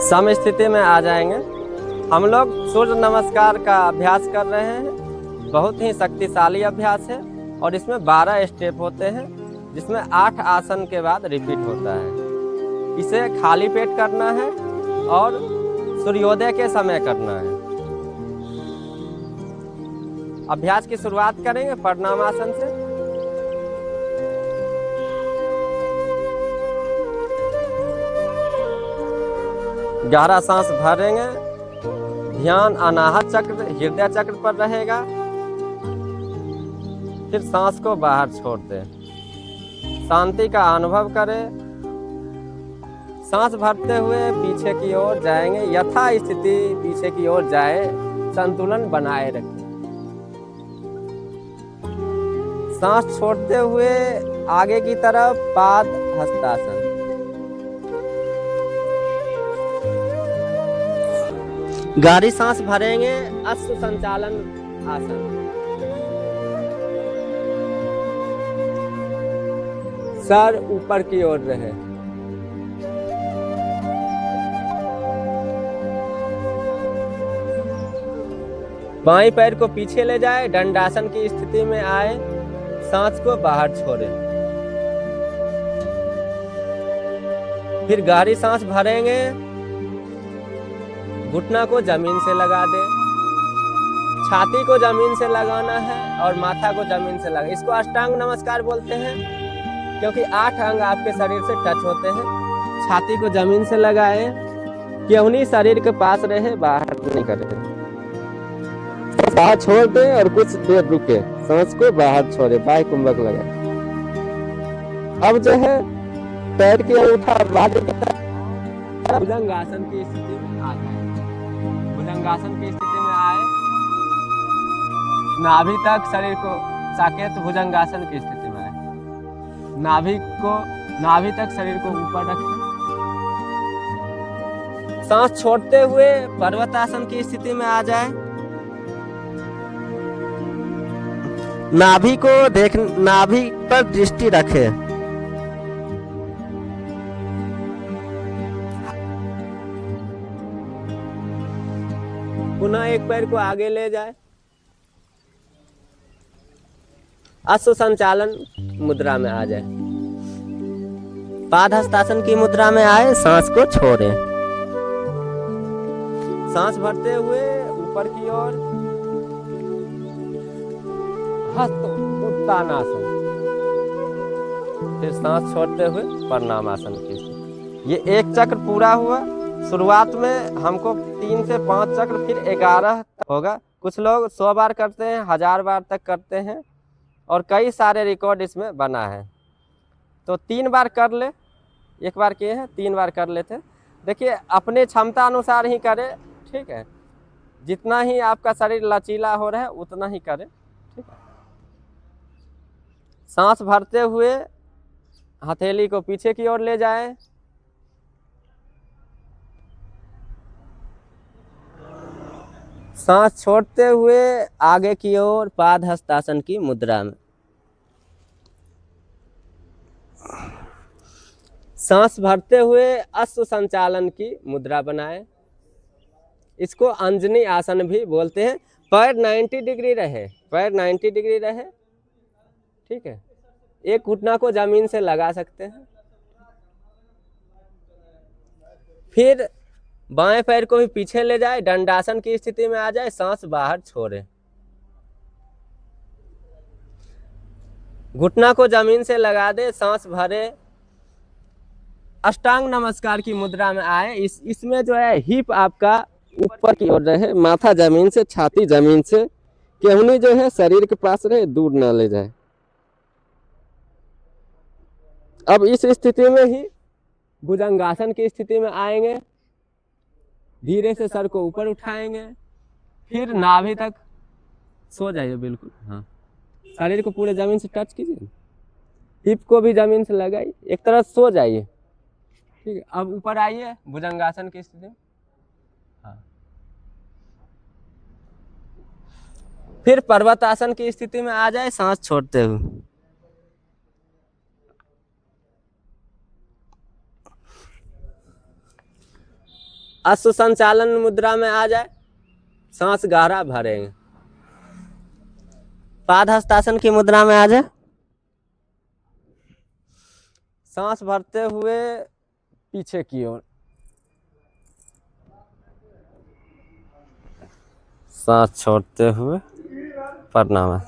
सम स्थिति में आ जाएंगे। हम लोग सूर्य नमस्कार का अभ्यास कर रहे हैं। बहुत ही शक्तिशाली अभ्यास है और इसमें 12 स्टेप होते हैं, जिसमें 8 आसन के बाद रिपीट होता है। इसे खाली पेट करना है और सूर्योदय के समय करना है। अभ्यास की शुरुआत करेंगे प्रणामासन से। गहरा सांस भरेंगे। ध्यान अनाहत चक्र हृदय चक्र पर रहेगा। फिर सांस को बाहर छोड़ दें। शांति का अनुभव करें। सांस भरते हुए पीछे की ओर जाएंगे। यथा स्थिति पीछे की ओर जाए, संतुलन बनाए रखें। सांस छोड़ते हुए आगे की तरफ पाद हस्तासन। गहरी सांस भरेंगे। अश्व संचालन आसन। सर ऊपर की ओर रहे। बाएं पैर को पीछे ले जाए, दंडासन की स्थिति में आए, सांस को बाहर छोड़े। फिर गहरी सांस भरेंगे। घुटना को जमीन से लगा दे। छाती को जमीन से लगाना है और माथा को जमीन से लगा। इसको अष्टांग नमस्कार बोलते हैं, क्योंकि 8 अंग आपके शरीर से टच होते हैं। छाती को जमीन से लगाए, केहनी शरीर के पास रहे, बाहर नहीं करे। बाहर छोड़ दे और कुछ देर रुके, सांस को बाहर छोड़े, बाएं कुंभक लगाए। अब जो है पैर की अंगूठा भुजंगासन की स्थिति में आ जाए। भुजंगासन की स्थिति में आए, नाभि तक शरीर को साकेत भुजंगासन की स्थिति में आए। नाभि तक शरीर को ऊपर रखें। सांस छोड़ते हुए पर्वतासन की स्थिति में आ जाए। नाभि पर दृष्टि रखें। पुनः एक पैर को आगे ले जाए। अश्व संचालन मुद्रा में आ जाए। पाद हस्तासन की मुद्रा में आए, सांस को छोड़ें। सांस भरते हुए ऊपर की ओर हस्त उत्तानासन। फिर सांस छोड़ते हुए प्रणामासन की। ये एक चक्र पूरा हुआ। शुरुआत में हमको 3 से 5 चक्र, फिर 11 होगा। कुछ लोग 100 बार करते हैं, 1000 बार तक करते हैं और कई सारे रिकॉर्ड इसमें बना है। तो 3 बार कर ले। एक बार किए हैं, 3 बार कर लेते। देखिए, अपने क्षमता अनुसार ही करें, ठीक है। जितना ही आपका शरीर लचीला हो रहा है उतना ही करें, ठीक है। सांस भरते हुए हथेली को पीछे की ओर ले जाएं। सांस छोड़ते हुए आगे की ओर पाद हस्तासन की मुद्रा में। सांस भरते हुए अश्व संचालन की मुद्रा बनाएं। इसको अंजनी आसन भी बोलते हैं। पैर 90 डिग्री रहे, पैर 90 डिग्री रहे, ठीक है। एक घुटना को जमीन से लगा सकते हैं। फिर बाएं पैर को भी पीछे ले जाए, दंडासन की स्थिति में आ जाए, सांस बाहर छोड़े। घुटना को जमीन से लगा दे, सांस भरे। अष्टांग नमस्कार की मुद्रा में आए। इसमें जो है हिप आपका ऊपर की ओर रहे, माथा जमीन से, छाती जमीन से, केहनी जो है शरीर के पास रहे, दूर ना ले जाए। अब इस स्थिति में ही भुजंगासन की स्थिति में आएंगे। धीरे से सर को ऊपर उठाएंगे। फिर नाभि तक सो जाइए, बिल्कुल, हाँ। शरीर को पूरे जमीन से टच कीजिए। हिप को भी जमीन से लगाइए, एक तरह सो जाइए, ठीक है। अब ऊपर आइए भुजंगासन की स्थिति में, हाँ। फिर पर्वतासन की स्थिति में आ जाए, सांस छोड़ते हुए। अश्व संचालन मुद्रा में आ जाए, सांस गहरा भरेंगे। पाद हस्तासन की मुद्रा में आ जाए, सांस भरते हुए पीछे की ओर, सांस छोड़ते हुए प्रणाम।